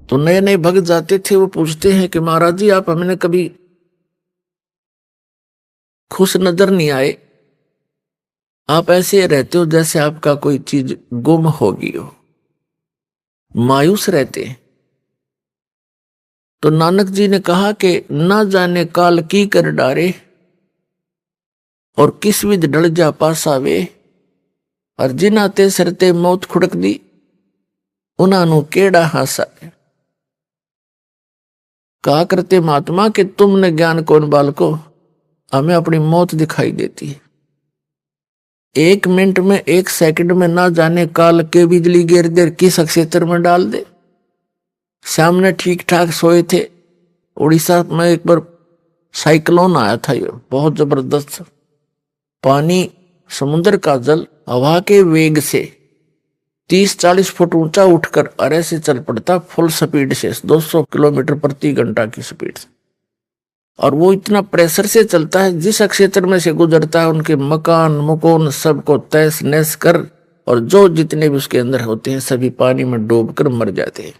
तो नए नए भक्त जाते थे, वो पूछते हैं कि महाराज जी आप हमें कभी खुश नजर नहीं आए, आप ऐसे रहते हो जैसे आपका कोई चीज गुम होगी हो, मायूस रहते हैं। तो नानक जी ने कहा कि ना जाने काल की कर डारे, और किस विध डल जा पासावे, और जिन्हां ते सरते मौत खुड़क दी, उन्हां नू केड़ा हासा। कहा करते महात्मा कि तुमने ज्ञान कौन बालको, हमें अपनी मौत दिखाई देती है। 1 मिनट में 1 सेकंड में ना जाने काल के बिजली गिर दे किस क्षेत्र में डाल दे। सामने ठीक ठाक सोए थे, उड़ीसा में एक बार साइक्लोन आया था, ये बहुत जबरदस्त। पानी, समुद्र का जल हवा के वेग से 30-40 फुट ऊंचा उठकर अरे से चल पड़ता, फुल स्पीड से 200 किलोमीटर प्रति घंटा की स्पीड से। और वो इतना प्रेशर से चलता है, जिस क्षेत्र में से गुजरता है उनके मकान मकान सबको तहस नहस कर, और जो जितने भी उसके अंदर होते हैं सभी पानी में डूबकर मर जाते हैं।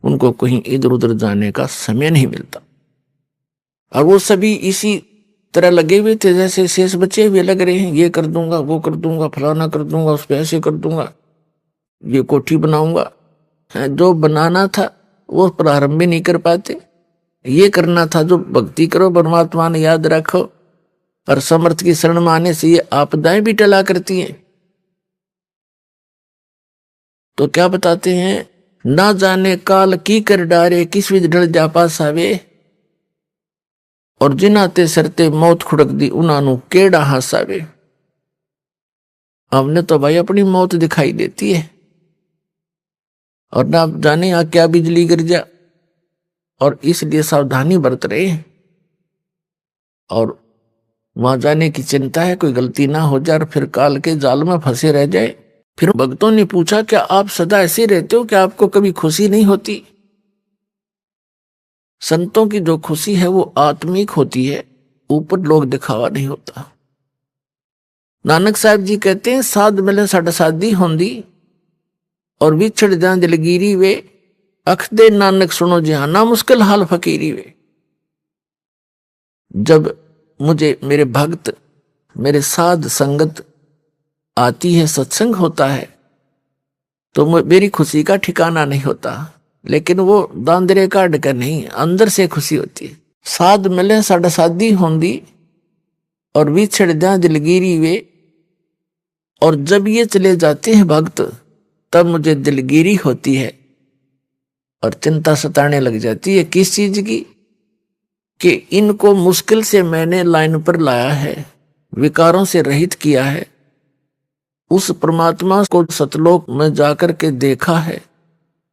उनको कहीं इधर उधर जाने का समय नहीं मिलता। और वो सभी इसी तरह लगे हुए थे जैसे शेष बचे हुए लग रहे हैं, ये कर दूंगा, वो कर दूंगा, फलाना कर दूंगा, उस पर ऐसे कर दूंगा, ये कोठी बनाऊंगा। जो बनाना था वो प्रारंभ भी नहीं कर पाते। ये करना था जो भक्ति करो, परमात्मा ने याद रखो, और समर्थ की शरण में आने से ये आपदाएं भी टला करती हैं। तो क्या बताते हैं, ना जाने काल की कर डारे, किस विध ढल जा पासावे, और जिन्हां ते सरते मौत खुड़क दी, उन्हां नू केड़ा हासावे। हमने तो भाई अपनी मौत दिखाई देती है, और ना जाने यहां क्या बिजली गिर जा, और इसलिए सावधानी बरत रहे हैं। और वहां जाने की चिंता है कोई गलती ना हो जाए और फिर काल के जाल में फंसे रह जाए। फिर भक्तों ने पूछा, क्या आप सदा ऐसे रहते हो, क्या आपको कभी खुशी नहीं होती? संतों की जो खुशी है वो आत्मिक होती है, ऊपर लोग दिखावा नहीं होता। नानक साहब जी कहते हैं, साध मिले साढ़े शादी होंदी, और विछड़ जा दिलगिरी वे, अख दे नानक सुनो जहाना मुश्किल हाल फकीरी वे। जब मुझे मेरे भक्त, मेरे साध संगत आती है, सत्संग होता है, तो मेरी खुशी का ठिकाना नहीं होता। लेकिन वो दांदरे काट कर नहीं, अंदर से खुशी होती है। साध मिले साढ़े शादी होंदी, और विछड़ जा दिलगिरी वे, और जब ये चले जाते हैं भक्त, तब मुझे दिलगिरी होती है और चिंता सताने लग जाती है। किस चीज की? कि इनको मुश्किल से मैंने लाइन पर लाया है, विकारों से रहित किया है, उस परमात्मा को सतलोक में जाकर के देखा है,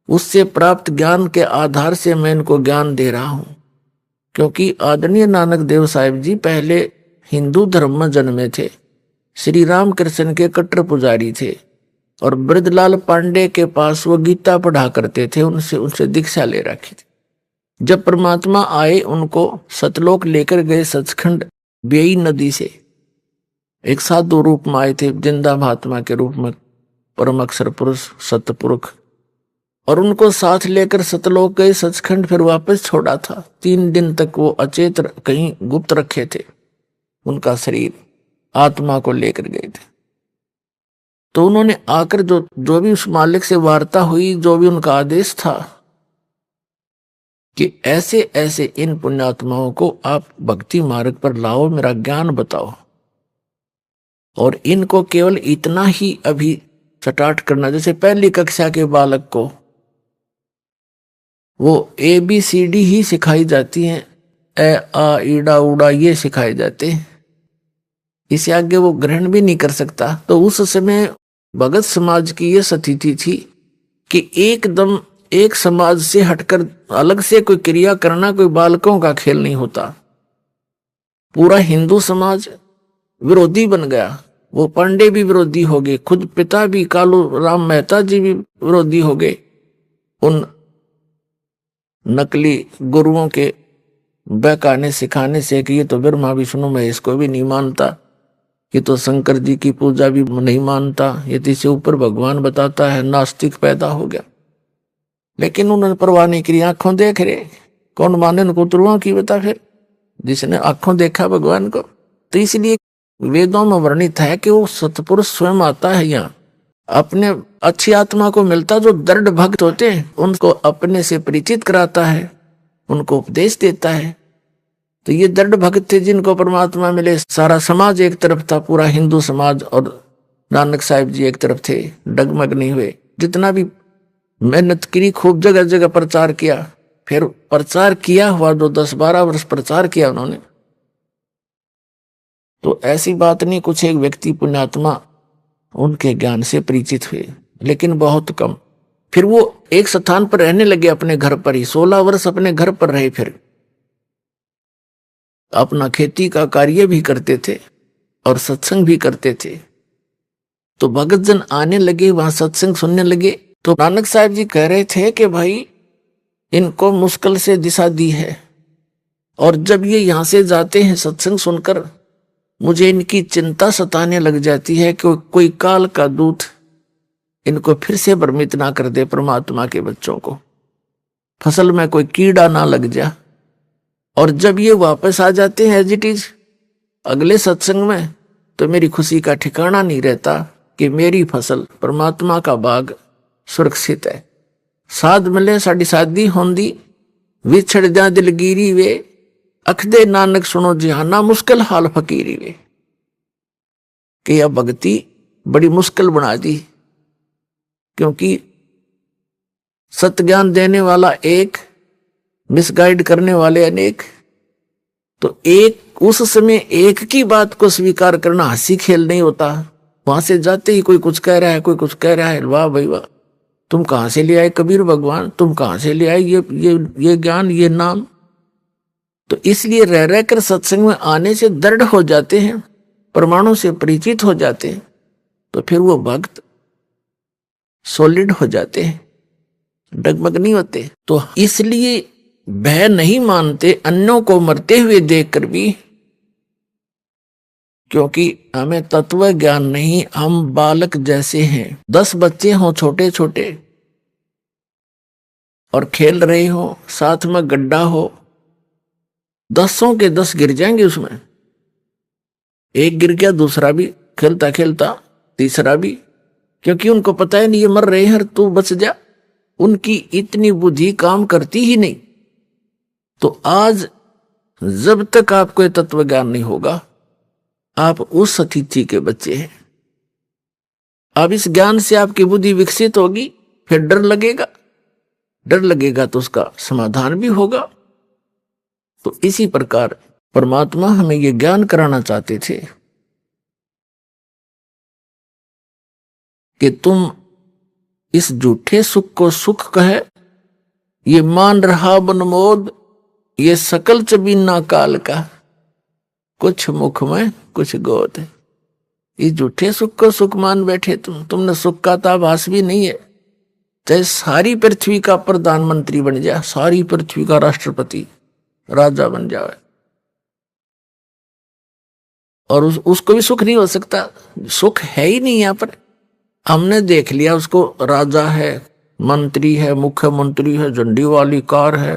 उससे प्राप्त ज्ञान के आधार से मैं इनको ज्ञान दे रहा हूं। क्योंकि आदरणीय नानक देव साहिब जी पहले हिंदू धर्म में जन्मे थे, श्री राम कृष्ण के कट्टर पुजारी थे, और ब्रजलाल पांडे के पास वो गीता पढ़ा करते थे, उनसे दीक्षा ले रखी थी। जब परमात्मा आए, उनको सतलोक लेकर गए सचखंड बेई नदी से, एक साधु रूप में आए थे, जिंदा महात्मा के रूप में, परम अक्षर पुरुष सतपुरुष, और उनको साथ लेकर सतलोक गए सचखंड, फिर वापस छोड़ा था। 3 दिन तक वो अचेत कहीं गुप्त रखे थे, उनका शरीर आत्मा को लेकर गए थे। तो उन्होंने आकर जो भी उस मालिक से वार्ता हुई, जो भी उनका आदेश था कि ऐसे ऐसे इन पुण्यात्माओं को आप भक्ति मार्ग पर लाओ, मेरा ज्ञान बताओ, और इनको केवल इतना ही अभी स्टार्ट करना, जैसे पहली कक्षा के बालक को वो ABCD ही सिखाई जाती है, ए आ ईड़ा उड़ा ये सिखाए जाते हैं, इसे आगे वो ग्रहण भी नहीं कर सकता। तो उस समय भगत समाज की ये स्थिति थी कि एकदम एक समाज से हटकर अलग से कोई क्रिया करना कोई बालकों का खेल नहीं होता। पूरा हिंदू समाज विरोधी बन गया, वो पांडे भी विरोधी हो गए, खुद पिता भी कालू राम मेहता जी भी विरोधी हो गए उन नकली गुरुओं के बहकाने सिखाने से कि ये तो ब्रह्मा विष्णु महेश को भी नहीं मानता, ये तो शंकर जी की पूजा भी नहीं मानता, ये तो इसे ऊपर भगवान बताता है। नास्तिक पैदा हो गया। लेकिन उन्होंने परवाह नहीं करी, आंखों देख रहे, कौन माने उनको तुरुआ की बता, फिर जिसने आंखों देखा भगवान को। तो इसलिए वेदों में वर्णित है कि वो सतपुरुष स्वयं आता है यहाँ, अपने अच्छी आत्मा को मिलता, जो दृढ़ भक्त होते हैं उनको अपने से परिचित कराता है, उनको उपदेश देता है। तो ये दृढ़ भक्त थे जिनको परमात्मा मिले। सारा समाज एक तरफ था, पूरा हिंदू समाज, और नानक साहिब जी एक तरफ थे, डगमग नहीं हुए। जितना भी मेहनत करी, खूब जगह जगह प्रचार किया, फिर प्रचार किया हुआ जो 10-12 वर्ष प्रचार किया उन्होंने, तो ऐसी बात नहीं, कुछ एक व्यक्ति पुण्यात्मा उनके ज्ञान से परिचित हुए, लेकिन बहुत कम। फिर वो एक स्थान पर रहने लगे, अपने घर पर ही 16 वर्ष अपने घर पर रहे, फिर अपना खेती का कार्य भी करते थे और सत्संग भी करते थे। तो भगत जन आने लगे, वहां सत्संग सुनने लगे। तो नानक साहब जी कह रहे थे कि भाई इनको मुश्किल से दिशा दी है, और जब ये यहां से जाते हैं सत्संग सुनकर, मुझे इनकी चिंता सताने लग जाती है कि कोई काल का दूत इनको फिर से भ्रमित ना कर दे, परमात्मा के बच्चों को फसल में कोई कीड़ा ना लग जा। और जब ये वापस आ जाते हैं एज इट इज अगले सत्संग में, तो मेरी खुशी का ठिकाना नहीं रहता कि मेरी फसल, परमात्मा का बाग सुरक्षित है। साध मिले साड़ी शादी होंदी, विछड़ जा दिलगिरी वे, अखदे नानक सुनो जिहाना, मुश्किल हाल फकीरी वे। कि यह भक्ति बड़ी मुश्किल बना दी, क्योंकि सत्य ज्ञान देने वाला एक, मिसगाइड करने वाले अनेक। तो एक उस समय एक की बात को स्वीकार करना हंसी खेल नहीं होता। वहां से जाते ही कोई कुछ कह रहा है, कोई कुछ कह रहा है, वाह भाई वाह, तुम कहां से ले आए कबीर भगवान, तुम कहां से ले आए ये ज्ञान, ये नाम। तो इसलिए रह रहकर सत्संग में आने से दृढ़ हो जाते हैं, प्रमाणों से परिचित हो जाते हैं, तो फिर वो भक्त सॉलिड हो जाते हैं, डगमग नहीं होते। तो इसलिए भय नहीं मानते अन्यों को मरते हुए देखकर भी, क्योंकि हमें तत्व ज्ञान नहीं, हम बालक जैसे हैं। 10 बच्चे हों छोटे छोटे और खेल रहे हो, साथ में गड्ढा हो, 10 के 10 गिर जाएंगे उसमें। एक गिर गया, दूसरा भी खेलता खेलता, तीसरा भी, क्योंकि उनको पता है नहीं ये मर रहे हैं, तू बच जा। उनकी इतनी बुद्धि काम करती ही नहीं। तो आज जब तक आपको ये तत्व ज्ञान नहीं होगा, आप उस अतिथि के बच्चे हैं। अब इस ज्ञान से आपकी बुद्धि विकसित होगी, फिर डर लगेगा, डर लगेगा तो उसका समाधान भी होगा। तो इसी प्रकार परमात्मा हमें ये ज्ञान कराना चाहते थे कि तुम इस झूठे सुख को सुख कहे, ये मान रहा बनमोद, ये सकल चबीना काल का, कुछ मुख में कुछ गोद। इस झूठे सुख को सुख मान बैठे तुमने सुख का तो आभास भी नहीं है। चाहे सारी पृथ्वी का प्रधानमंत्री बन जाए, सारी पृथ्वी का राष्ट्रपति राजा बन जाए, और उसको भी सुख नहीं हो सकता। सुख है ही नहीं यहाँ पर। हमने देख लिया उसको, राजा है, मंत्री है, मुख्यमंत्री है, झंडी वाली कार है,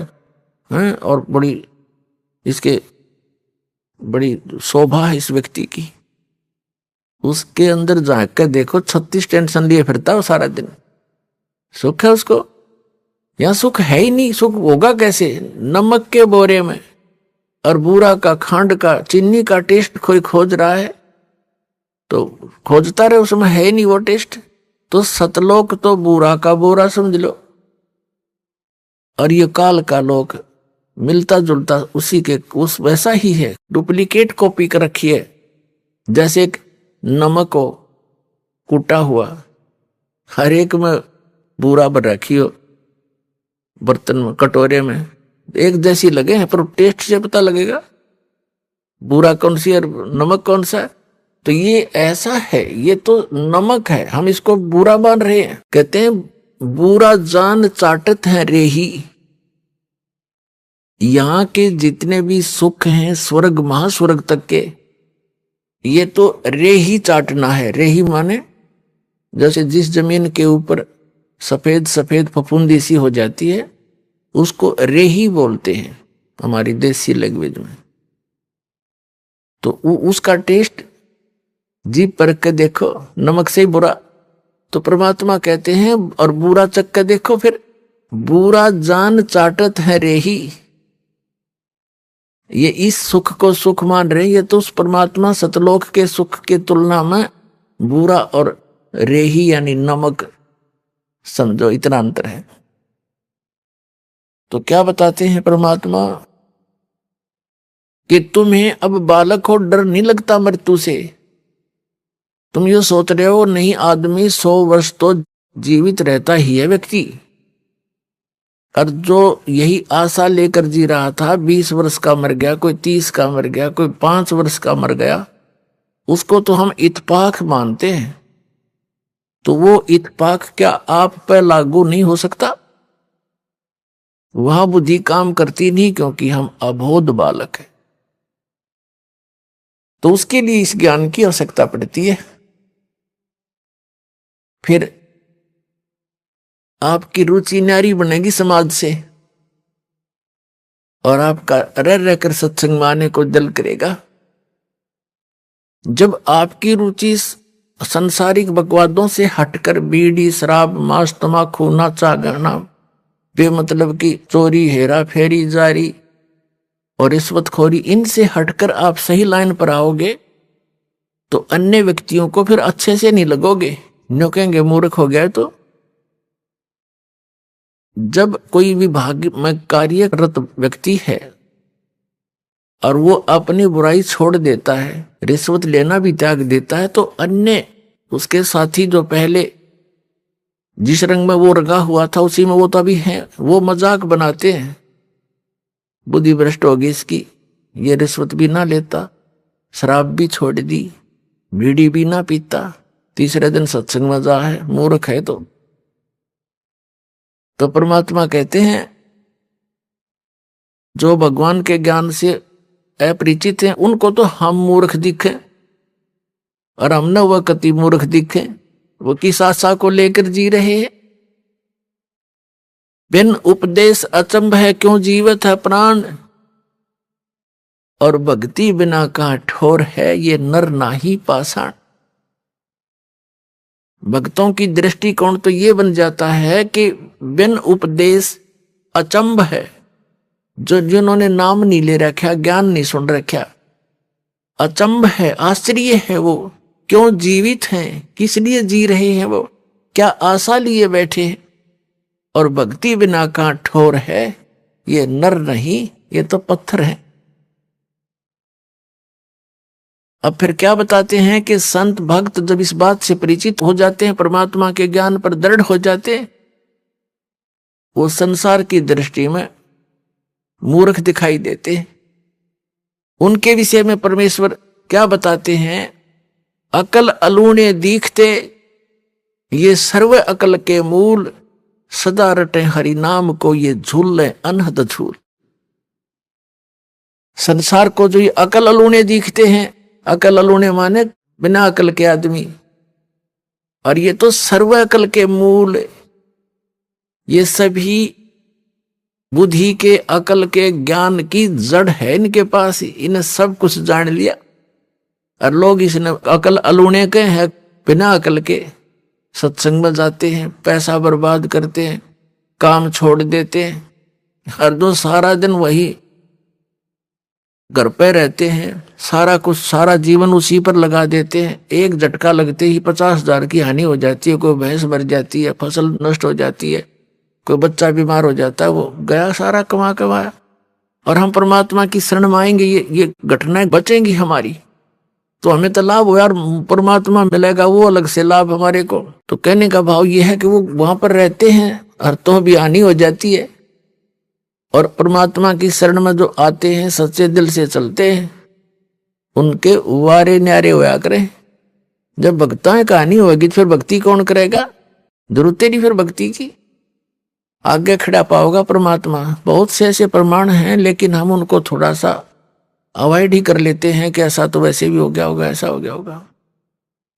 और बड़ी शोभा है इस व्यक्ति की। उसके अंदर जाकर देखो 36 टेंशन लिए फिरता है सारा दिन। सुख है उसको? यहाँ सुख है ही नहीं। सुख होगा कैसे? नमक के बोरे में और बूरा का, खांड का, चीनी का टेस्ट कोई खोज रहा है तो खोजता रहे, उसमें है ही नहीं वो टेस्ट। तो सतलोक तो बूरा का बोरा समझ लो, और ये काल का लोक मिलता जुलता उसी के उस वैसा ही है, डुप्लीकेट कॉपी कर रखी है। जैसे एक नमक हो कूटा हुआ, हर एक में बूरा भर रखी हो, बर्तन में, कटोरे में, एक जैसी लगे हैं, पर टेस्ट से पता लगेगा बूरा कौन सी और नमक कौन सा है। तो ये ऐसा है, ये तो नमक है, हम इसको बुरा मान रहे हैं। कहते हैं बुरा जान चाटत है रेही। यहां के जितने भी सुख हैं, स्वर्ग महास्वर्ग तक के, ये तो रेही चाटना है। रेही माने जैसे जिस जमीन के ऊपर सफेद सफेद फफूंदी सी हो जाती है, उसको रेही बोलते हैं हमारी देसी लैंग्वेज में। तो उसका टेस्ट जीभ परख के देखो, नमक से ही बुरा। तो परमात्मा कहते हैं और बुरा चख के देखो, फिर बुरा जान चाटत है रेही। ये इस सुख को सुख मान रहे, ये तो उस परमात्मा सतलोक के सुख के तुलना में बुरा और रेही यानी नमक समझो, इतना अंतर है। तो क्या बताते हैं परमात्मा कि तुम्हें अब बालक हो, डर नहीं लगता मृत्यु से। तुम ये सोच रहे हो नहीं, आदमी 100 वर्ष तो जीवित रहता ही है व्यक्ति, और जो यही आशा लेकर जी रहा था 20 वर्ष का मर गया, कोई 30 का मर गया, कोई 5 वर्ष का मर गया, उसको तो हम इत्तेफाक मानते हैं। तो वो इत्तेफाक क्या आप पर लागू नहीं हो सकता? वह बुद्धि काम करती नहीं, क्योंकि हम अबोध बालक हैं। तो उसके लिए इस ज्ञान की आवश्यकता पड़ती है। फिर आपकी रुचि न्यारी बनेगी समाज से, और आपका रह रहकर सत्संग माने को दिल करेगा। जब आपकी रुचि संसारिक बकवादों से हटकर बीड़ी, शराब, मांस, तमाकू, नाचा गाना, बेमतलब की चोरी, हेरा फेरी, जारी और रिश्वतखोरी, इनसे हटकर आप सही लाइन पर आओगे तो अन्य व्यक्तियों को फिर अच्छे से नहीं लगोगे, न्यों कहेंगे मूर्ख हो गया। तो जब कोई विभाग में कार्यरत व्यक्ति है और वो अपनी बुराई छोड़ देता है, रिश्वत लेना भी त्याग देता है, तो अन्य उसके साथी जो पहले जिस रंग में वो रंगा हुआ था उसी में वो तो अभी है, वो मजाक बनाते हैं, बुद्धि भ्रष्ट होगी इसकी, ये रिश्वत भी ना लेता, शराब भी छोड़ दी, बीड़ी भी ना पीता, तीसरे दिन सत्संग में जा है, मूर्ख है। तो परमात्मा कहते हैं जो भगवान के ज्ञान से अपरिचित हैं उनको तो हम मूर्ख दिखे, और हम न वह कति मूर्ख दिखे, वो किस आशा को लेकर जी रहे हैं। बिन उपदेश अचंभ है क्यों जीवत है प्राण, और भक्ति बिना का ठोर है ये नर नाही पाषाण। भक्तों की दृष्टिकोण तो ये बन जाता है कि बिन उपदेश अचंभ है, जो जिन्होंने नाम नहीं ले रखा, ज्ञान नहीं सुन रखा, अचंभ है, आश्चर्य है, वो क्यों जीवित हैं, किस लिए जी रहे हैं, वो क्या आशा लिए बैठे हैं। और भक्ति बिना का ठोर है ये नर नहीं, ये तो पत्थर है। अब फिर क्या बताते हैं कि संत भक्त जब इस बात से परिचित हो जाते हैं, परमात्मा के ज्ञान पर दृढ़ हो जाते हैं, वो संसार की दृष्टि में मूर्ख दिखाई देते हैं। उनके विषय में परमेश्वर क्या बताते हैं, अकल अलूने दीखते ये सर्व अकल के मूल, सदा रटे हरि नाम को ये झूले अनहद झूल। संसार को जो ये अकल अलूने दिखते हैं, अकल अलूने माने बिना अकल के आदमी, और ये तो सर्व अकल के मूल, ये सभी बुद्धि के, अकल के, ज्ञान की जड़ है इनके पास, इन्हें सब कुछ जान लिया। और लोग इसने अकल अलूने के हैं, बिना अकल के सत्संग में जाते हैं, पैसा बर्बाद करते हैं, काम छोड़ देते हैं, हर दो सारा दिन वही घर पे रहते हैं, सारा कुछ सारा जीवन उसी पर लगा देते हैं। एक झटका लगते ही 50,000 की हानि हो जाती है, कोई भैंस मर जाती है, फसल नष्ट हो जाती है, कोई बच्चा बीमार हो जाता है, वो गया सारा कमा कमाया। और हम परमात्मा की शरण में आएंगे, ये घटनाएं बचेंगी हमारी, तो हमें तो लाभ हो यार, परमात्मा मिलेगा वो अलग से लाभ हमारे को। तो कहने का भाव ये है कि वो वहां पर रहते हैं और तो भी हानि हो जाती है, और परमात्मा की शरण में जो आते हैं, सच्चे दिल से चलते हैं, उनके वारे न्यारे होया करें। जब भक्ताएं कहानी होगी तो फिर भक्ति कौन करेगा, जरूरत नहीं फिर भक्ति की, आगे खड़ा पाओगा परमात्मा। बहुत से ऐसे प्रमाण हैं, लेकिन हम उनको थोड़ा सा अवॉइड ही कर लेते हैं कि ऐसा तो वैसे भी हो गया होगा, ऐसा हो गया होगा।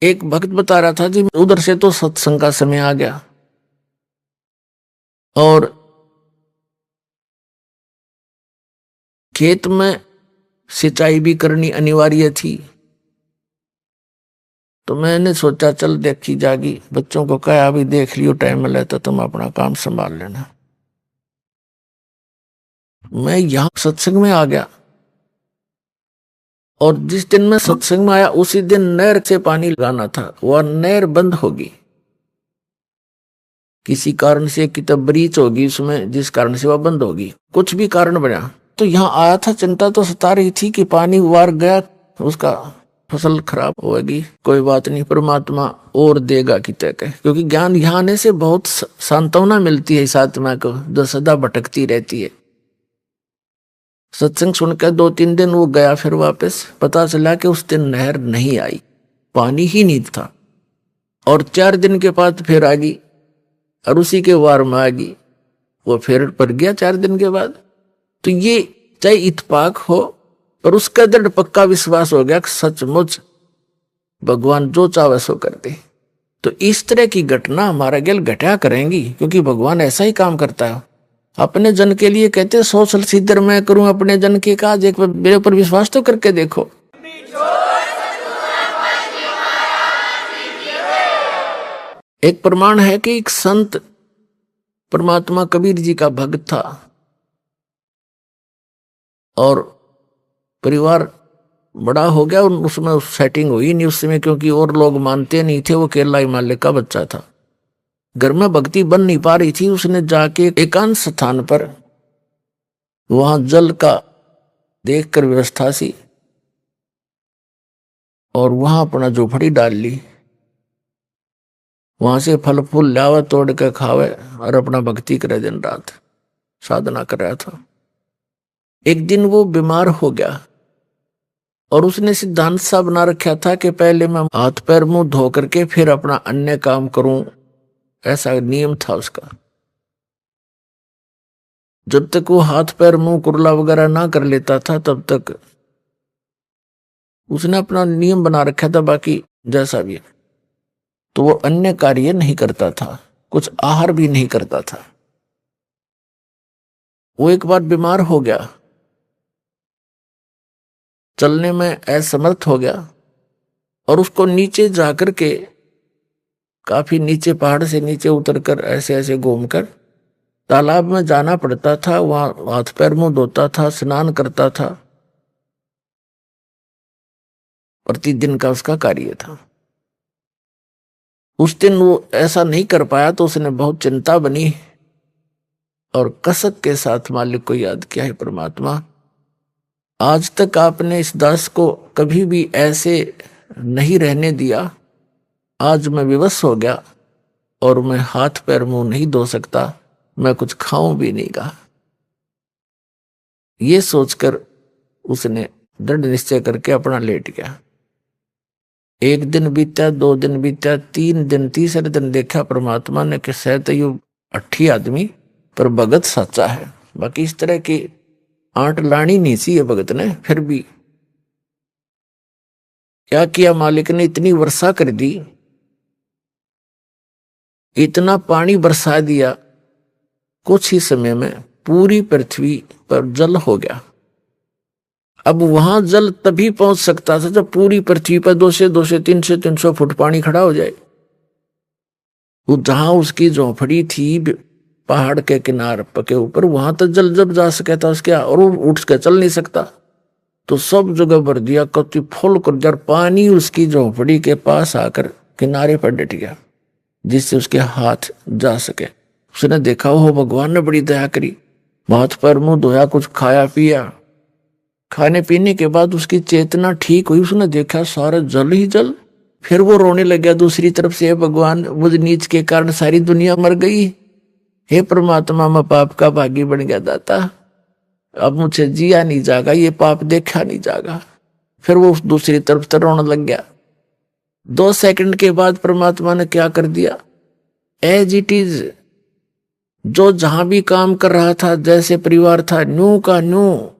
एक भक्त बता रहा था जी, उधर से तो सत्संग का समय आ गया, और खेत में सिंचाई भी करनी अनिवार्य थी। तो मैंने सोचा चल देखी जागी, बच्चों को कहा अभी देख लियो, टाइम मिले तो तुम अपना काम संभाल लेना। मैं यहां सत्संग में आ गया, और जिस दिन मैं सत्संग में आया उसी दिन नहर से पानी लगाना था, वह नहर बंद होगी किसी कारण से, किताब ब्रीच होगी उसमें, जिस कारण से वह बंद होगी, कुछ भी कारण बना। तो यहाँ आया था, चिंता तो सता रही थी कि पानी वार गया, उसका फसल खराब होगी। कोई बात नहीं, परमात्मा और देगा कि तय, क्योंकि ज्ञान यहाँ आने से बहुत सांत्वना मिलती है इस आत्मा को जो सदा भटकती रहती है। सत्संग सुनकर 2-3 दिन वो गया, फिर वापस पता चला कि उस दिन नहर नहीं आई, पानी ही नहीं था। और 4 दिन के बाद फिर आ गई, और उसी के वार में आ गई, वो फिर पड़ गया 4 दिन के बाद। तो ये चाहे इत्तेफाक हो, पर उसका दृढ़ पक्का विश्वास हो गया कि सचमुच भगवान जो चाहे सो कर दे। तो इस तरह की घटना हमारा गेल घटा करेंगी, क्योंकि भगवान ऐसा ही काम करता है। अपने जन के लिए कहते 100 साल सिद्धर मैं करूं अपने जन के काज, एक मेरे ऊपर विश्वास तो करके देखो। एक प्रमाण है कि एक संत परमात्मा कबीर जी का भक्त था, और परिवार बड़ा हो गया, उसमें सेटिंग हुई नहीं उस समय, क्योंकि और लोग मानते नहीं थे, वो केरला हिमालय का बच्चा था, घर में भक्ति बन नहीं पा रही थी। उसने जाके एकांत स्थान पर वहां जल का देखकर व्यवस्था सी, और वहां अपना झोपड़ी डाल ली, वहां से फल फूल लावे तोड़ के खावे, और अपना भक्ति करे, दिन रात साधना कर रहा था। एक दिन वो बीमार हो गया, और उसने सिद्धांत सा बना रखा था कि पहले मैं हाथ पैर मुंह धो करके फिर अपना अन्य काम करूं, ऐसा नियम था उसका। जब तक वो हाथ पैर मुंह कुरला वगैरह ना कर लेता था, तब तक उसने अपना नियम बना रखा था, बाकी जैसा भी। तो वो अन्य कार्य नहीं करता था, कुछ आहार भी नहीं करता था। वो एक बार बीमार हो गया, चलने में असमर्थ हो गया, और उसको नीचे जाकर के, काफी नीचे, पहाड़ से नीचे उतरकर ऐसे ऐसे घूमकर तालाब में जाना पड़ता था। वहां हाथ पैर मुंह धोता था, स्नान करता था, प्रतिदिन का उसका कार्य था। उस दिन वो ऐसा नहीं कर पाया, तो उसने बहुत चिंता बनी, और कसक के साथ मालिक को याद किया, है परमात्मा, आज तक आपने इस दास को कभी भी ऐसे नहीं रहने दिया, आज मैं विवश हो गया, और मैं हाथ पैर मुंह नहीं धो सकता, मैं कुछ खाऊं भी नहीं गा। ये सोचकर उसने दृढ़ निश्चय करके अपना लेट गया। 1 दिन बीता, 2 दिन बीता, 3 दिन, तीसरे दिन देखा परमात्मा ने कि शायद यू अट्ठी आदमी पर भगत सच्चा है, बाकी इस तरह की आंट लानी नहीं सी ये भगत ने। फिर भी क्या किया मालिक ने, इतनी वर्षा कर दी, इतना पानी बरसा दिया, कुछ ही समय में पूरी पृथ्वी पर जल हो गया। अब वहां जल तभी पहुंच सकता था जब पूरी पृथ्वी पर 200-300 फुट पानी खड़ा हो जाए। वो जहां उसकी झोंपड़ी थी पहाड़ के किनारे के ऊपर, वहां तक जल जब जा सके था उसके, और वो उठ के चल नहीं सकता, तो सब जगह भर दिया, कति फुल कर दिया, पानी उसकी झोंपड़ी के पास आकर किनारे पर डट गया, जिससे उसके हाथ जा सके। उसने देखा हो भगवान ने बड़ी दया करी, हाथ पैर मुंह धोया, कुछ खाया पिया, खाने पीने के बाद उसकी चेतना ठीक हुई, उसने देखा सारा जल ही जल। फिर वो रोने लग गया दूसरी तरफ से, भगवान मुझ नीच के कारण सारी दुनिया मर गई, हे परमात्मा मैं पाप का भागी बन गया दाता, अब मुझे जिया नहीं जागा, ये पाप देखा नहीं जागा। फिर वो दूसरी तरफ से रोने लग गया। 2 सेकंड के बाद परमात्मा ने क्या कर दिया, एज इट इज, जो जहां भी काम कर रहा था, जैसे परिवार था, न्यू का न्यू,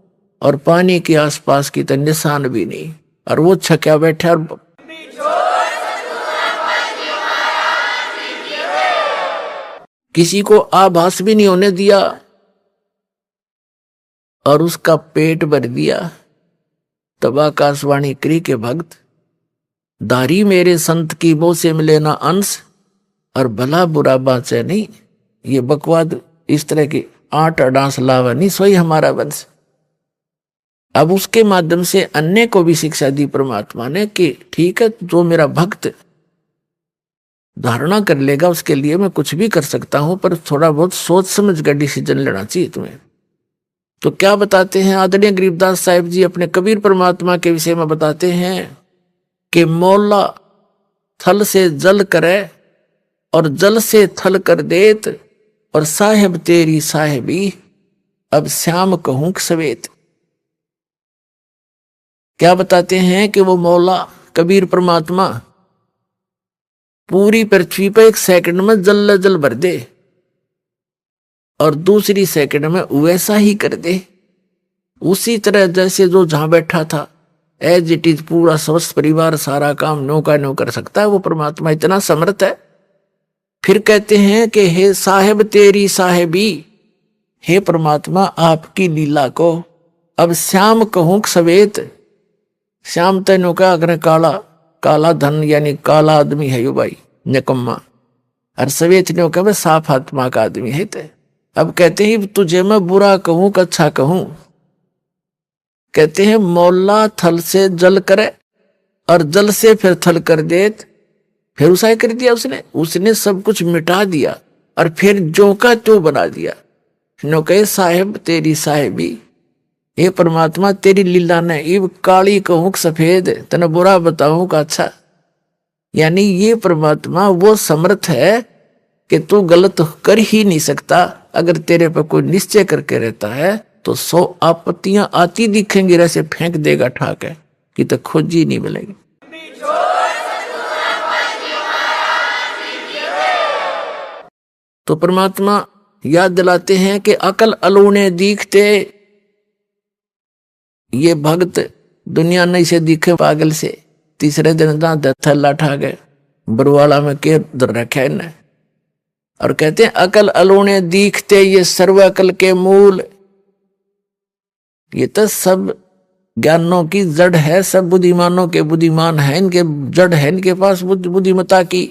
और पानी के आसपास की तो निशान भी नहीं, और वो छक्या बैठा। और किसी को आभास भी नहीं होने दिया और उसका पेट भर दिया। तब आकाशवाणी करी के भक्त, दारी मेरे संत की मोह से मिले ना अंश, और भला बुरा बाचे नहीं। ये बकवाद इस तरह की आठ अडांस लावा नहीं, सोई हमारा वंश। अब उसके माध्यम से अन्य को भी शिक्षा दी परमात्मा ने कि ठीक है, जो मेरा भक्त धारणा कर लेगा उसके लिए मैं कुछ भी कर सकता हूं, पर थोड़ा बहुत सोच समझ कर डिसीजन लेना चाहिए तुम्हें। तो क्या बताते हैं आदरणीय गरीबदास साहिब जी अपने कबीर परमात्मा के विषय में बताते हैं कि मौला थल से जल करे और जल से थल कर देत, और साहेब तेरी साहेबी अब श्याम कहूं सवेत। क्या बताते हैं कि वो मौला कबीर परमात्मा पूरी पृथ्वी पर एक सेकंड में जल जल भर दे और दूसरी सेकंड में वैसा ही कर दे, उसी तरह जैसे जो जहां बैठा था एज इट इज पूरा स्वस्थ परिवार सारा काम नो का नो कर सकता है। वो परमात्मा इतना समर्थ है। फिर कहते हैं कि हे साहेब तेरी साहेबी, हे परमात्मा आपकी लीला को अब श्याम कहूं सवेत। श्याम तेनो का अगर काला काला धन यानी काला आदमी है यो भाई निकम्मा, और सवेत ने कहा साफ आत्मा का आदमी है। ते अब कहते हैं तुझे मैं बुरा कहूं कि अच्छा कहूं। कहते हैं मौला थल से जल करे और जल से फिर थल कर देत, फिर उसा कर दिया उसने सब कुछ मिटा दिया और फिर जो का त्यों बना दिया। नो कहे साहेब तेरी साहेबी, हे परमात्मा तेरी लीला ने इब काली कहूं सफेद, तने बुरा बताऊं का अच्छा। यानी ये परमात्मा वो समर्थ है कि तू गलत कर ही नहीं सकता। अगर तेरे पर कोई निश्चय करके रहता है तो 100 आपत्तियां आती दिखेंगी, ऐसे फेंक देगा ठाक है कि तो खोजी नहीं मिलेगी। तो परमात्मा याद दिलाते हैं कि अकल अलूने दिखते, ये भक्त दुनिया नहीं से दिखे पागल से। तीसरे दिन थल्ला ठा गए बरुवाला में के दर रखे न, और कहते हैं अकल अलूने दिखते ये सर्व अकल के मूल। ये तो सब ज्ञानों की जड़ है, सब बुद्धिमानों के बुद्धिमान है, इनके जड़ है इनके पास बुद्धिमता की।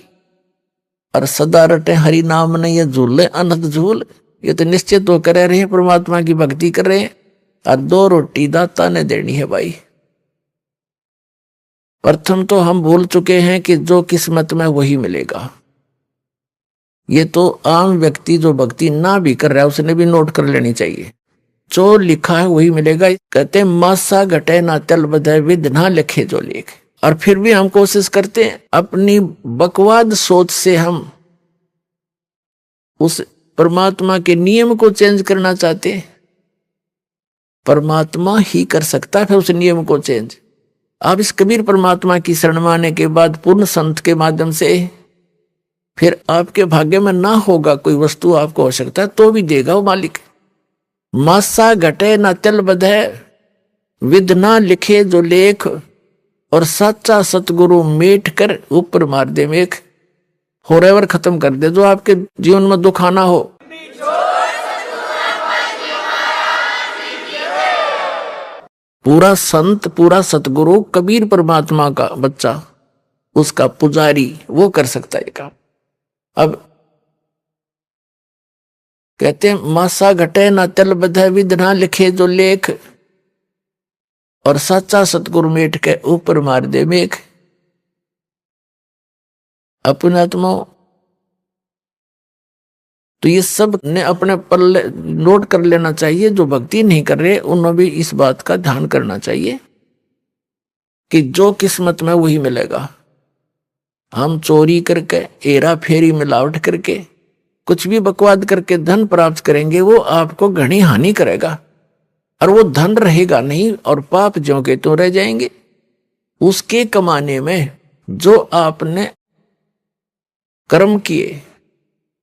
और सदा रटे हरि नाम ने ये झूले अनंत झूल। ये तो निश्चित तो कर रहे हैं परमात्मा की भक्ति कर रहे हैं, और 2 रोटी दाता ने देनी है भाई। प्रथम तो हम भूल चुके हैं कि जो किस्मत में वही मिलेगा। ये तो आम व्यक्ति जो भक्ति ना भी कर रहा है उसने भी नोट कर लेनी चाहिए, जो लिखा है वही मिलेगा। कहते मासा घटे ना तल बधाए विद ना लिखे जो लेख। और फिर भी हम कोशिश करते हैं अपनी बकवाद सोच से हम उस परमात्मा के नियम को चेंज करना चाहते हैं। परमात्मा ही कर सकता है फिर उस नियम को चेंज। आप इस कबीर परमात्मा की शरण में आने के बाद पूर्ण संत के माध्यम से फिर आपके भाग्य में ना होगा कोई वस्तु आपको आवश्यकता है तो भी देगा वो मालिक। मासा घटे ना तल बधे विद ना लिखे जो लेख, और सच्चा सतगुरु मेट कर ऊपर मार दे मेख। फॉरएवर खत्म कर दे जो आपके जीवन में दुख आना हो। पूरा संत पूरा सतगुरु कबीर परमात्मा का बच्चा उसका पुजारी वो कर सकता है काम। अब कहते हैं मासा घटे ना तल बधे विद ना लिखे जो लेख, और सच्चा सतगुरु मेट के ऊपर मार दे मेघ। अपने आत्मा तो ये सब ने अपने पल्ले नोट कर लेना चाहिए। जो भक्ति नहीं कर रहे उन्हें भी इस बात का ध्यान करना चाहिए कि जो किस्मत में वही मिलेगा। हम चोरी करके हेरा फेरी मिलावट करके कुछ भी बकवाद करके धन प्राप्त करेंगे वो आपको घनी हानि करेगा, और वो धन रहेगा नहीं और पाप ज्यों के तो रह जाएंगे। उसके कमाने में जो आपने कर्म किए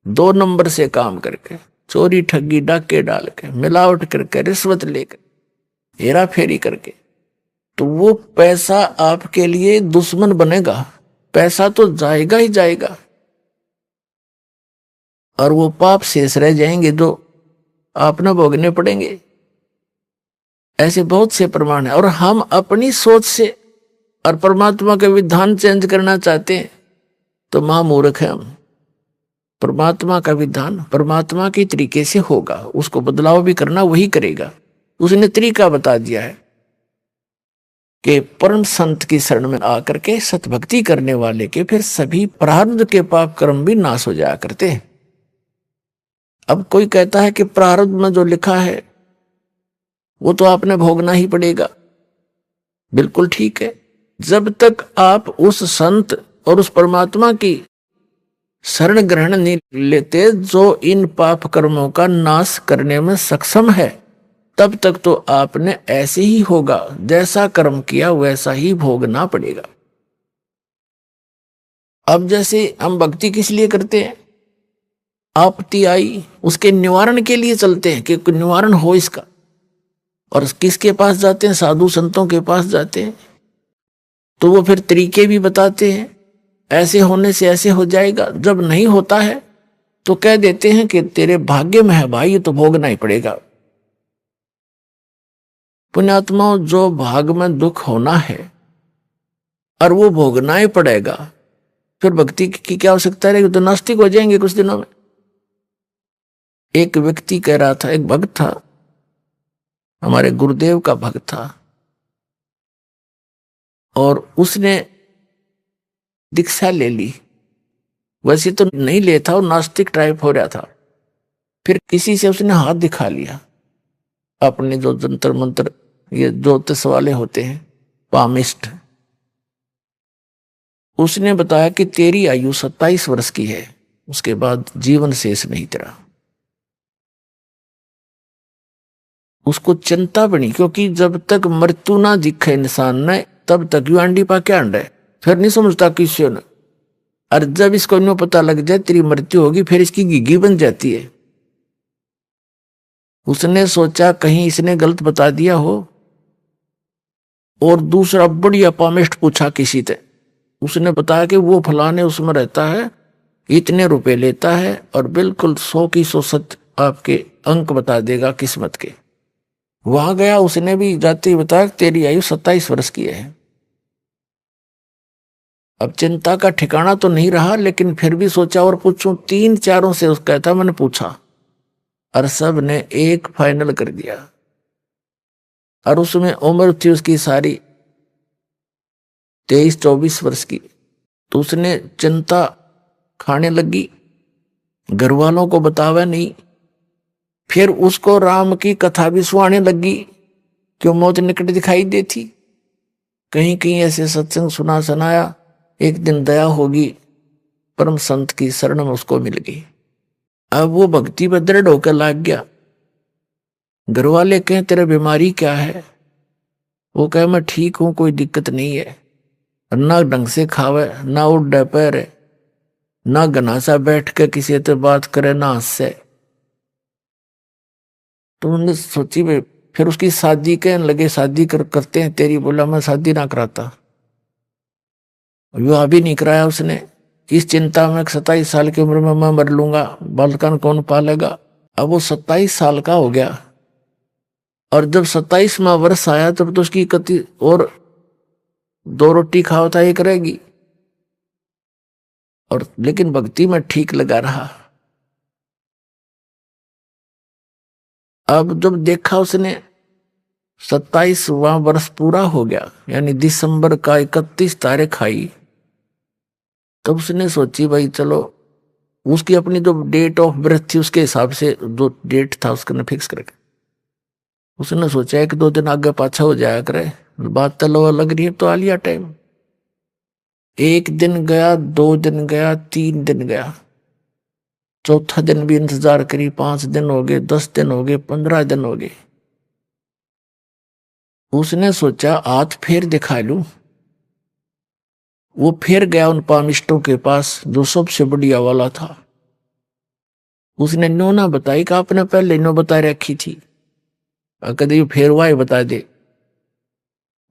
2 नंबर से काम करके, चोरी ठगी डाके डाल के मिलावट करके रिश्वत लेकर हेरा फेरी करके, तो वो पैसा आपके लिए दुश्मन बनेगा। पैसा तो जाएगा ही जाएगा। और वो पाप शेष रह जाएंगे जो आप न भोगने पड़ेंगे। ऐसे बहुत से प्रमाण है। और हम अपनी सोच से और परमात्मा के विधान चेंज करना चाहते हैं तो महामूर्ख है हम। परमात्मा का विधान परमात्मा के तरीके से होगा, उसको बदलाव भी करना वही करेगा। उसने तरीका बता दिया है कि परम संत की शरण में आकर के सतभक्ति करने वाले के फिर सभी प्रारब्ध के पाप कर्म भी नाश हो जाया करते हैं। अब कोई कहता है कि प्रारब्ध में जो लिखा है वो तो आपने भोगना ही पड़ेगा। बिल्कुल ठीक है, जब तक आप उस संत और उस परमात्मा की शरण ग्रहण नहीं लेते जो इन पाप कर्मों का नाश करने में सक्षम है, तब तक तो आपने ऐसे ही होगा, जैसा कर्म किया वैसा ही भोगना पड़ेगा। अब जैसे हम भक्ति किस लिए करते हैं, आपत्ति आई उसके निवारण के लिए चलते हैं कि निवारण हो इसका, और किसके पास जाते हैं, साधु संतों के पास जाते हैं। तो वो फिर तरीके भी बताते हैं, ऐसे होने से ऐसे हो जाएगा। जब नहीं होता है तो कह देते हैं कि तेरे भाग्य में है भाई, ये तो भोगना ही पड़ेगा। पुण्यात्माओं, जो भाग में दुख होना है और वो भोगना ही पड़ेगा, फिर भक्ति की क्या आवश्यकता रहेगी, तो नास्तिक हो जाएंगे कुछ दिनों में। एक व्यक्ति कह रहा था, एक भक्त था, हमारे गुरुदेव का भक्त था, और उसने दीक्षा ले ली। वैसे तो नहीं लेता, वो नास्तिक टाइप हो रहा था। फिर किसी से उसने हाथ दिखा लिया, अपने जो जंतर मंत्र ये ज्योतिष वाले होते हैं, पामिस्ट, उसने बताया कि तेरी आयु 27 वर्ष की है, उसके बाद जीवन शेष नहीं तेरा। उसको चिंता बनी, क्योंकि जब तक मृत्यु ना दिखे इंसान ने तब तक यू अंडी पा क्या अंडा है, फिर नहीं समझता किसी ने। और जब इसको नो पता लग जाए तेरी मृत्यु होगी, फिर इसकी घिघी बन जाती है। उसने सोचा कहीं इसने गलत बता दिया हो, और दूसरा बढ़िया पामिस्ट पूछा किसी से, उसने बताया कि वो फलाने उसमें रहता है, इतने रुपए लेता है, और बिल्कुल 100 की 100 सच आपके अंक बता देगा किस्मत के। वहां गया, उसने भी जाते ही बताया तेरी आयु 27 वर्ष की है। अब चिंता का ठिकाना तो नहीं रहा, लेकिन फिर भी सोचा और पूछूं, 3-4 से उसका था, मैंने पूछा और सब ने एक फाइनल कर दिया। और उसमें उम्र थी उसकी सारी 23-24 वर्ष की। तो उसने चिंता खाने लगी, घर वालों को बतावा नहीं। फिर उसको राम की कथा भी सुनाने लगी, क्यों मौत निकट दिखाई देती। कहीं कहीं ऐसे सत्संग सुनाया, एक दिन दया होगी, परम संत की शरण में उसको मिल गई। अब वो भक्ति में दृढ़ होकर लाग गया। घर वाले कहें तेरा बीमारी क्या है, वो कहे मैं ठीक हूं, कोई दिक्कत नहीं है। ना ढंग से खावे, ना उठ पैर, ना घनासा बैठ के किसी से बात करे, ना हंसे। तो उन्होंने सोची भाई, फिर उसकी शादी कहने लगे, शादी करते हैं तेरी। बोला मैं शादी ना कराता, विवाह भी नहीं कराया उसने। इस चिंता में 27 साल की उम्र में मैं मर लूंगा, बालकन कौन पालेगा। अब वो 27 साल का हो गया, और जब 27वां वर्ष आया तब तो उसकी कति और 2 रोटी खाओ था एक रहेगी। और लेकिन भक्ति में ठीक लगा रहा। अब जब देखा उसने 27वां वर्ष पूरा हो गया, यानी दिसंबर का 31 तारीख आई, तब उसने सोची भाई चलो, उसकी अपनी जो डेट ऑफ बर्थ थी उसके हिसाब से जो डेट था उसने फिक्स करके उसने सोचा 1-2 दिन आगे पाछा हो जाया करे, बात तो लग रही है तो आ लिया टाइम। 1 दिन गया, 2 दिन गया, 3 दिन गया, चौथा दिन भी इंतजार करी, 5 दिन हो गए, 10 दिन हो गए, 15 दिन हो गए। उसने सोचा हाथ फेर दिखा लूं। वो फिर गया उन पामिस्टों के पास जो सबसे बढ़िया वाला था। उसने नो ना बताई कि आपने पहले नो बता रखी थी, कभी फिर वाई बता दे।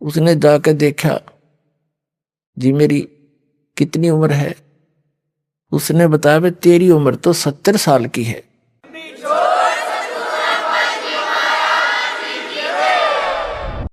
उसने जाकर देखा, जी मेरी कितनी उम्र है, उसने बताया भाई तेरी उम्र तो 70 साल की है,